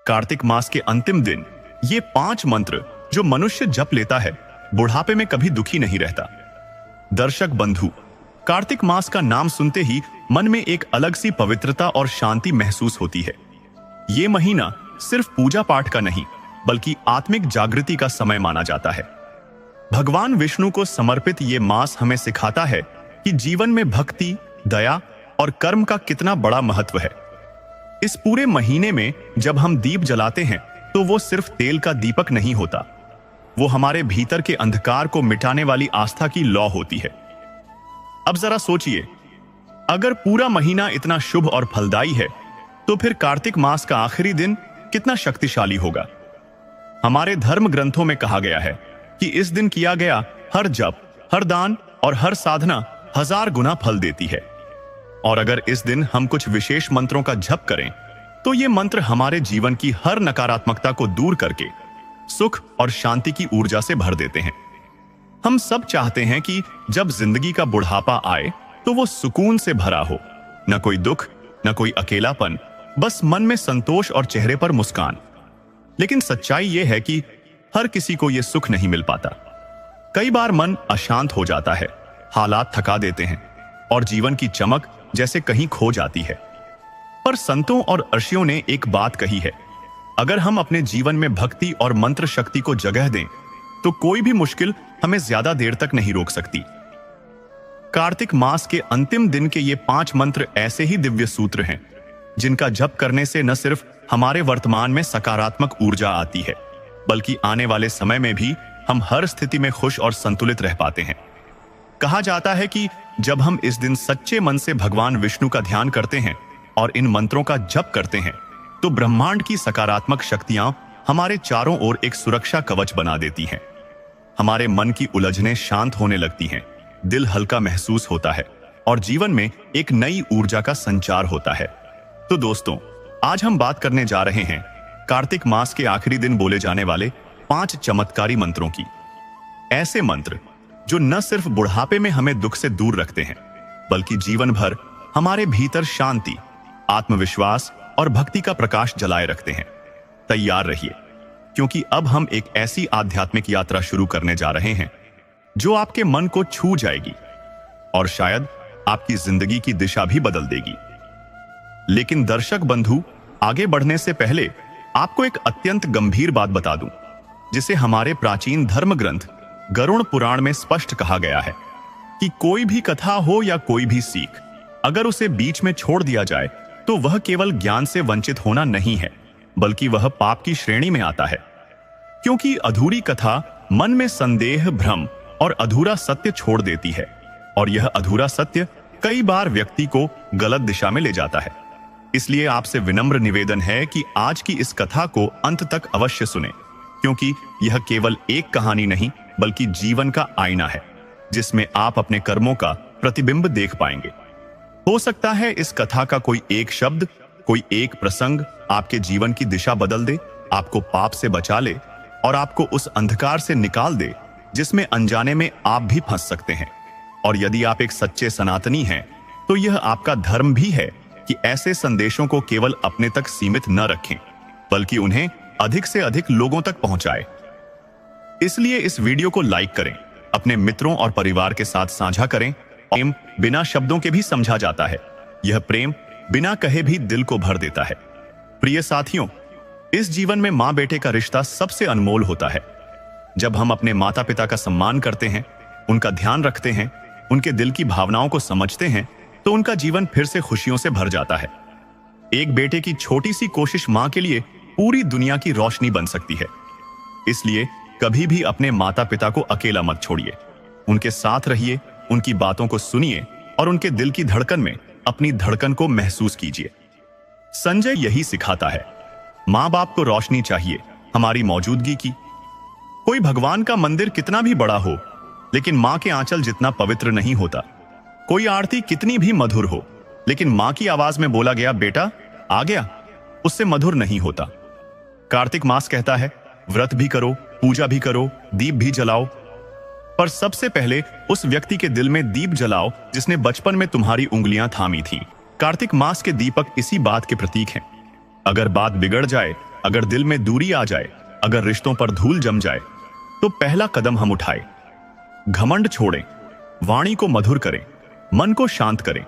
कार्तिक मास के अंतिम दिन ये 5 मंत्र जो मनुष्य जप लेता है, बुढ़ापे में कभी दुखी नहीं रहता। दर्शक बंधु, कार्तिक मास का नाम सुनते ही मन में एक अलग सी पवित्रता और शांति महसूस होती है। ये महीना सिर्फ पूजा पाठ का नहीं, बल्कि आत्मिक जागृति का समय माना जाता है। भगवान विष्णु को समर्पित ये मास हमें सिखाता है कि जीवन में भक्ति, दया और कर्म का कितना बड़ा महत्व है। इस पूरे महीने में जब हम दीप जलाते हैं तो वो सिर्फ तेल का दीपक नहीं होता, वो हमारे भीतर के अंधकार को मिटाने वाली आस्था की लौ होती है। अब जरा सोचिए, अगर पूरा महीना इतना शुभ और फलदायी है तो फिर कार्तिक मास का आखिरी दिन कितना शक्तिशाली होगा। हमारे धर्म ग्रंथों में कहा गया है कि इस दिन किया गया हर जप, हर दान और हर साधना 1000 गुना फल देती है। और अगर इस दिन हम कुछ विशेष मंत्रों का जप करें तो ये मंत्र हमारे जीवन की हर नकारात्मकता को दूर करके सुख और शांति की ऊर्जा से भर देते हैं। हम सब चाहते हैं कि जब जिंदगी का बुढ़ापा आए तो वो सुकून से भरा हो, न कोई दुख, न कोई अकेलापन, बस मन में संतोष और चेहरे पर मुस्कान। लेकिन सच्चाई ये है कि हर किसी को ये सुख नहीं मिल पाता। कई बार मन अशांत हो जाता है, हालात थका देते हैं और जीवन की चमक जैसे कहीं खो जाती है। पर संतों और ऋषियों ने एक बात कही है, अगर हम अपने जीवन में भक्ति और मंत्र शक्ति को जगह दें तो कोई भी मुश्किल हमें ज्यादा देर तक नहीं रोक सकती। कार्तिक मास के अंतिम दिन के ये 5 मंत्र ऐसे ही दिव्य सूत्र हैं जिनका जप करने से न सिर्फ हमारे वर्तमान में सकारात्मक ऊर्जा आती है, बल्कि आने वाले समय में भी हम हर स्थिति में खुश और संतुलित रह पाते हैं। कहा जाता है कि जब हम इस दिन सच्चे मन से भगवान विष्णु का ध्यान करते हैं और इन मंत्रों का जप करते हैं तो ब्रह्मांड की सकारात्मक शक्तियां हमारे चारों ओर एक सुरक्षा कवच बना देती हैं। हमारे मन की उलझनें शांत होने लगती हैं, दिल हल्का महसूस होता है और जीवन में एक नई ऊर्जा का संचार होता है। तो दोस्तों, आज हम बात करने जा रहे हैं कार्तिक मास के आखिरी दिन बोले जाने वाले 5 चमत्कारी मंत्रों की। ऐसे मंत्र जो न सिर्फ बुढ़ापे में हमें दुख से दूर रखते हैं, बल्कि जीवन भर हमारे भीतर शांति, आत्मविश्वास और भक्ति का प्रकाश जलाए रखते हैं। तैयार रहिए, क्योंकि अब हम एक ऐसी आध्यात्मिक यात्रा शुरू करने जा रहे हैं जो आपके मन को छू जाएगी और शायद आपकी जिंदगी की दिशा भी बदल देगी। लेकिन दर्शक बंधु, आगे बढ़ने से पहले आपको एक अत्यंत गंभीर बात बता दूं, जिसे हमारे प्राचीन धर्म ग्रंथ गरुड़ पुराण में स्पष्ट कहा गया है कि कोई भी कथा हो या कोई भी सीख, अगर उसे बीच में छोड़ दिया जाए तो वह केवल ज्ञान से वंचित होना नहीं है, बल्कि वह पाप की श्रेणी में आता है। क्योंकि अधूरी कथा मन में संदेह, भ्रम और अधूरा सत्य छोड़ देती है, और यह अधूरा सत्य कई बार व्यक्ति को गलत दिशा में ले जाता है। इसलिए आपसे विनम्र निवेदन है कि आज की इस कथा को अंत तक अवश्य सुने, क्योंकि यह केवल एक कहानी नहीं, बल्कि जीवन का आईना है जिसमें आप अपने कर्मों का प्रतिबिंब देख पाएंगे। हो सकता है इस कथा का कोई एक शब्द, कोई एक प्रसंग आपके जीवन की दिशा बदल दे, आपको पाप से बचा ले और आपको उस अंधकार से निकाल दे जिसमें अनजाने में आप भी फंस सकते हैं। और यदि आप एक सच्चे सनातनी हैं तो यह आपका धर्म भी है कि ऐसे संदेशों को केवल अपने तक सीमित न रखें, बल्कि उन्हें अधिक से अधिक लोगों तक पहुंचाएं। इसलिए इस वीडियो को लाइक करें, अपने मित्रों और परिवार के साथ साझा करें। प्रेम बिना शब्दों के भी समझा जाता है, यह प्रेम बिना कहे भी दिल को भर देता है। प्रिय साथियों, इस जीवन में माँ बेटे का रिश्ता सबसे अनमोल होता है। जब हम अपने माता पिता का सम्मान करते हैं, उनका ध्यान रखते हैं, उनके दिल की भावनाओं को समझते हैं, तो उनका जीवन फिर से खुशियों से भर जाता है। एक बेटे की छोटी सी कोशिश माँ के लिए पूरी दुनिया की रोशनी बन सकती है। इसलिए कभी भी अपने माता पिता को अकेला मत छोड़िए, उनके साथ रहिए, उनकी बातों को सुनिए और उनके दिल की धड़कन में अपनी धड़कन को महसूस कीजिए। संजय यही सिखाता है, माँ बाप को रोशनी चाहिए हमारी मौजूदगी की। कोई भगवान का मंदिर कितना भी बड़ा हो, लेकिन माँ के आंचल जितना पवित्र नहीं होता। कोई आरती कितनी भी मधुर हो, लेकिन माँ की आवाज में बोला गया बेटा आ गया, उससे मधुर नहीं होता। कार्तिक मास कहता है, व्रत भी करो, पूजा भी करो, दीप भी जलाओ, पर सबसे पहले उस व्यक्ति के दिल में दीप जलाओ जिसने बचपन में तुम्हारी उंगलियां थामी थीं। कार्तिक मास के दीपक इसी बात के प्रतीक हैं। अगर बात बिगड़ जाए अगर दिल में दूरी आ जाए, अगर रिश्तों पर धूल जम जाए, तो पहला कदम हम उठाएं। घमंड छोड़ें, वाणी को मधुर करें, मन को शांत करें,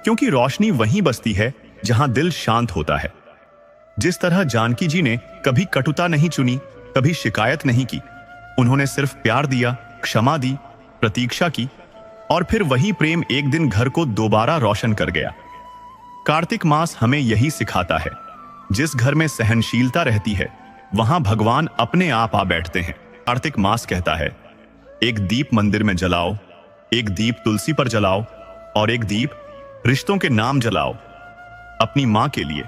क्योंकि रोशनी वहीं बसती है जहां दिल शांत होता है। जिस तरह जानकी जी ने कभी कटुता नहीं चुनी, कभी शिकायत नहीं की, उन्होंने सिर्फ प्यार दिया, क्षमा दी, प्रतीक्षा की, और फिर वही प्रेम एक दिन घर को दोबारा रोशन कर गया। कार्तिक मास हमें यही सिखाता है, जिस घर में सहनशीलता रहती है वहां भगवान अपने आप आ बैठते हैं। कार्तिक मास कहता है, एक दीप मंदिर में जलाओ, एक दीप तुलसी पर जलाओ, और एक दीप रिश्तों के नाम जलाओ। अपनी मां के लिए,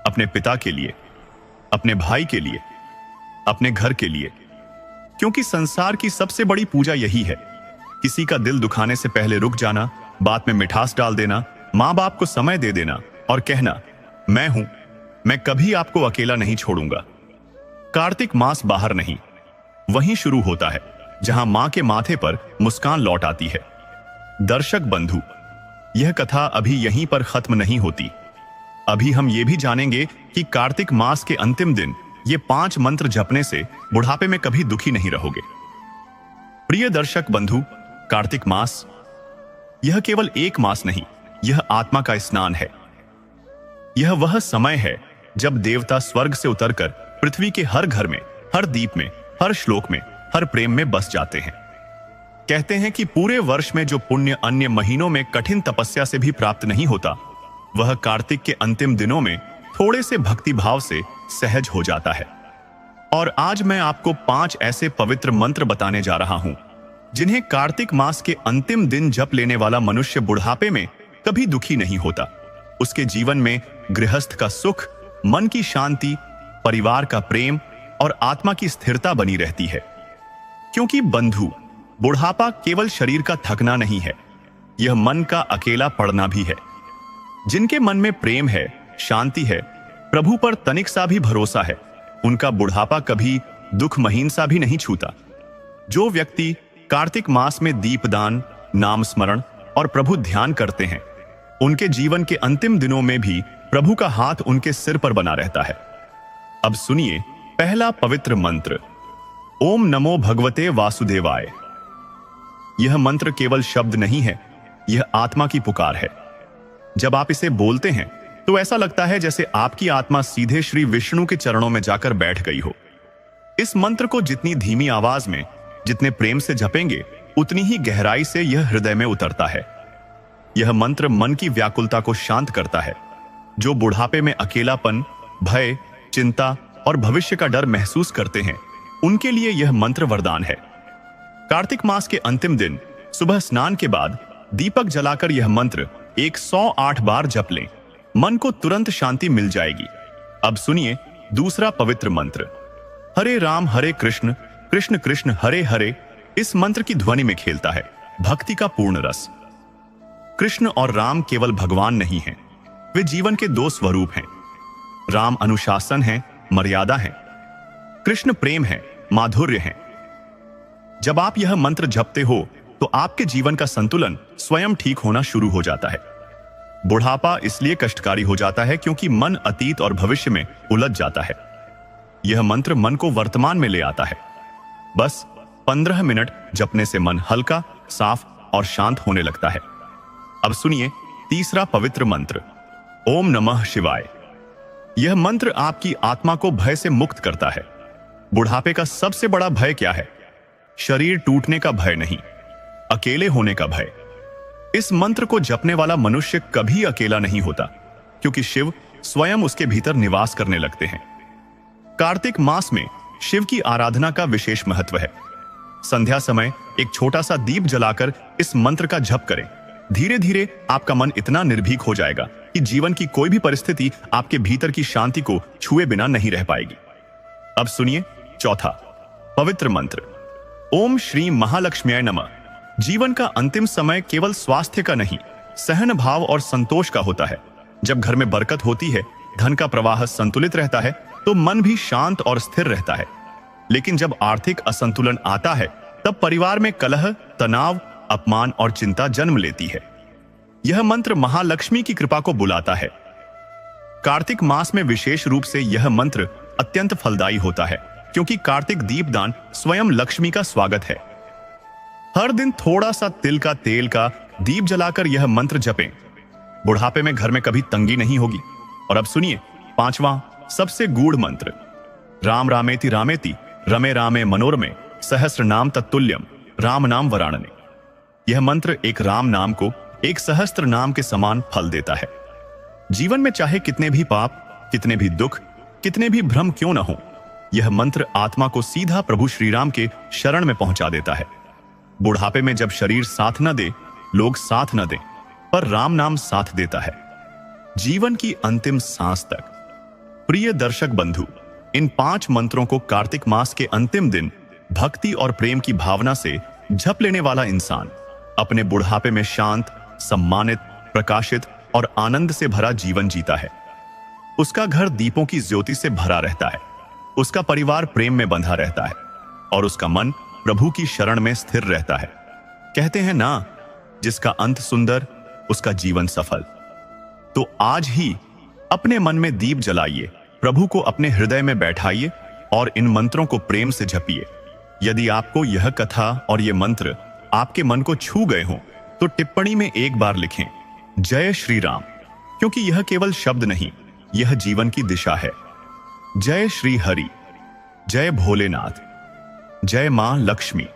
अपने पिता के लिए, अपने भाई के लिए, अपने घर के लिए, क्योंकि संसार की सबसे बड़ी पूजा यही है। किसी का दिल दुखाने से पहले रुक जाना, बात में मिठास डाल देना, मां बाप को समय दे देना और कहना, मैं हूं, मैं कभी आपको अकेला नहीं छोड़ूंगा। कार्तिक मास बाहर नहीं, वहीं शुरू होता है जहां मां के माथे पर मुस्कान लौट आती है। दर्शक बंधु, यह कथा अभी यहीं पर खत्म नहीं होती। अभी हम ये भी जानेंगे कि कार्तिक मास के अंतिम दिन ये 5 मंत्र जपने से बुढ़ापे में कभी दुखी नहीं रहोगे। प्रिय दर्शक बंधु, कार्तिक मास यह केवल एक मास नहीं, यह आत्मा का स्नान है। यह वह समय है जब देवता स्वर्ग से उतरकर पृथ्वी के हर घर में, हर दीप में, हर श्लोक में, हर प्रेम में बस जाते हैं। कहते हैं कि पूरे वर्ष में जो पुण्य अन्य महीनों में कठिन तपस्या से भी प्राप्त नहीं होता, वह कार्तिक के अंतिम दिनों में थोड़े से भक्ति भाव से सहज हो जाता है। और आज मैं आपको 5 ऐसे पवित्र मंत्र बताने जा रहा हूं, जिन्हें कार्तिक मास के अंतिम दिन जप लेने वाला मनुष्य बुढ़ापे में कभी दुखी नहीं होता। उसके जीवन में गृहस्थ का सुख, मन की शांति, परिवार का प्रेम और आत्मा की स्थिरता बनी रहती है। क्योंकि बंधु, बुढ़ापा केवल शरीर का थकना नहीं है, यह मन का अकेला पड़ना भी है। जिनके मन में प्रेम है, शांति है, प्रभु पर तनिक सा भी भरोसा है, उनका बुढ़ापा कभी दुख महीन सा भी नहीं छूता। जो व्यक्ति कार्तिक मास में दीपदान, नाम स्मरण और प्रभु ध्यान करते हैं, उनके जीवन के अंतिम दिनों में भी प्रभु का हाथ उनके सिर पर बना रहता है। अब सुनिए पहला पवित्र मंत्र, ओम नमो भगवते वासुदेवाय। यह मंत्र केवल शब्द नहीं है, यह आत्मा की पुकार है। जब आप इसे बोलते हैं तो ऐसा लगता है जैसे आपकी आत्मा सीधे श्री विष्णु के चरणों में जाकर बैठ गई हो। इस मंत्र को जितनी धीमी आवाज में, जितने प्रेम से जपेंगे, उतनी ही गहराई से यह हृदय में उतरता है। यह मंत्र मन की व्याकुलता को शांत करता है। जो बुढ़ापे में अकेलापन, भय, चिंता और भविष्य का डर महसूस करते हैं, उनके लिए यह मंत्र वरदान है। कार्तिक मास के अंतिम दिन सुबह स्नान के बाद दीपक जलाकर यह मंत्र 108 बार जप लें। मन को तुरंत शांति मिल जाएगी। अब सुनिए दूसरा पवित्र मंत्र, हरे राम हरे कृष्ण, कृष्ण कृष्ण हरे हरे। इस मंत्र की ध्वनि में खेलता है भक्ति का पूर्ण रस। कृष्ण और राम केवल भगवान नहीं हैं, वे जीवन के 2 स्वरूप हैं। राम अनुशासन है, मर्यादा है। कृष्ण प्रेम है, माधुर्य है। जब आप यह मंत्र जपते हो तो आपके जीवन का संतुलन स्वयं ठीक होना शुरू हो जाता है। बुढ़ापा इसलिए कष्टकारी हो जाता है क्योंकि मन अतीत और भविष्य में उलझ जाता है। यह मंत्र मन को वर्तमान में ले आता है। बस 15 मिनट जपने से मन हल्का, साफ और शांत होने लगता है। अब सुनिए तीसरा पवित्र मंत्र, ओम नमः शिवाय। यह मंत्र आपकी आत्मा को भय से मुक्त करता है। बुढ़ापे का सबसे बड़ा भय क्या है? शरीर टूटने का भय नहीं, अकेले होने का भय। इस मंत्र को जपने वाला मनुष्य कभी अकेला नहीं होता, क्योंकि शिव स्वयं उसके भीतर निवास करने लगते हैं। कार्तिक मास में शिव की आराधना का विशेष महत्व है। संध्या समय एक छोटा सा दीप जलाकर इस मंत्र का जप करें। धीरे धीरे आपका मन इतना निर्भीक हो जाएगा कि जीवन की कोई भी परिस्थिति आपके भीतर की शांति को छुए बिना नहीं रह पाएगी। अब सुनिए चौथा पवित्र मंत्र, ओम श्री महालक्ष्म्याय नमः। जीवन का अंतिम समय केवल स्वास्थ्य का नहीं, सहन भाव और संतोष का होता है। जब घर में बरकत होती है, धन का प्रवाह संतुलित रहता है, तो मन भी शांत और स्थिर रहता है। लेकिन जब आर्थिक असंतुलन आता है, तब परिवार में कलह, तनाव, अपमान और चिंता जन्म लेती है। यह मंत्र महालक्ष्मी की कृपा को बुलाता है। कार्तिक मास में विशेष रूप से यह मंत्र अत्यंत फलदायी होता है, क्योंकि कार्तिक दीपदान स्वयं लक्ष्मी का स्वागत है। हर दिन थोड़ा सा तिल का तेल का दीप जलाकर यह मंत्र जपें। बुढ़ापे में घर में कभी तंगी नहीं होगी। और अब सुनिए 5वां सबसे गूढ़ मंत्र। राम रामेति रामेति रमे रामे मनोरमे सहस्र नाम तत्तुल्यम राम नाम वराणने। यह मंत्र एक राम नाम को एक सहस्त्र नाम के समान फल देता है। जीवन में चाहे कितने भी पाप, कितने भी दुख, कितने भी भ्रम क्यों न हो, यह मंत्र आत्मा को सीधा प्रभु श्री राम के शरण में पहुंचा देता है। बुढ़ापे में जब शरीर साथ न दे, लोग साथ न दें, पर राम नाम साथ देता है, जीवन की अंतिम सांस तक। प्रिय दर्शक बंधु, इन 5 मंत्रों को कार्तिक मास के अंतिम दिन भक्ति और प्रेम की भावना से जप लेने वाला इंसान अपने बुढ़ापे में शांत, सम्मानित, प्रकाशित और आनंद से भरा जीवन जीता है। उसका घर दीपों की ज्योति से भरा रहता है, उसका परिवार प्रेम में बंधा रहता है और उसका मन प्रभु की शरण में स्थिर रहता है। कहते हैं ना, जिसका अंत सुंदर उसका जीवन सफल। तो आज ही अपने मन में दीप जलाइए, प्रभु को अपने हृदय में बैठाइए और इन मंत्रों को प्रेम से जपिए। यदि आपको यह कथा और ये मंत्र आपके मन को छू गए हों, तो टिप्पणी में एक बार लिखें जय श्री राम, क्योंकि यह केवल शब्द नहीं, यह जीवन की दिशा है। जय श्री हरि, जय भोलेनाथ, जय मां लक्ष्मी।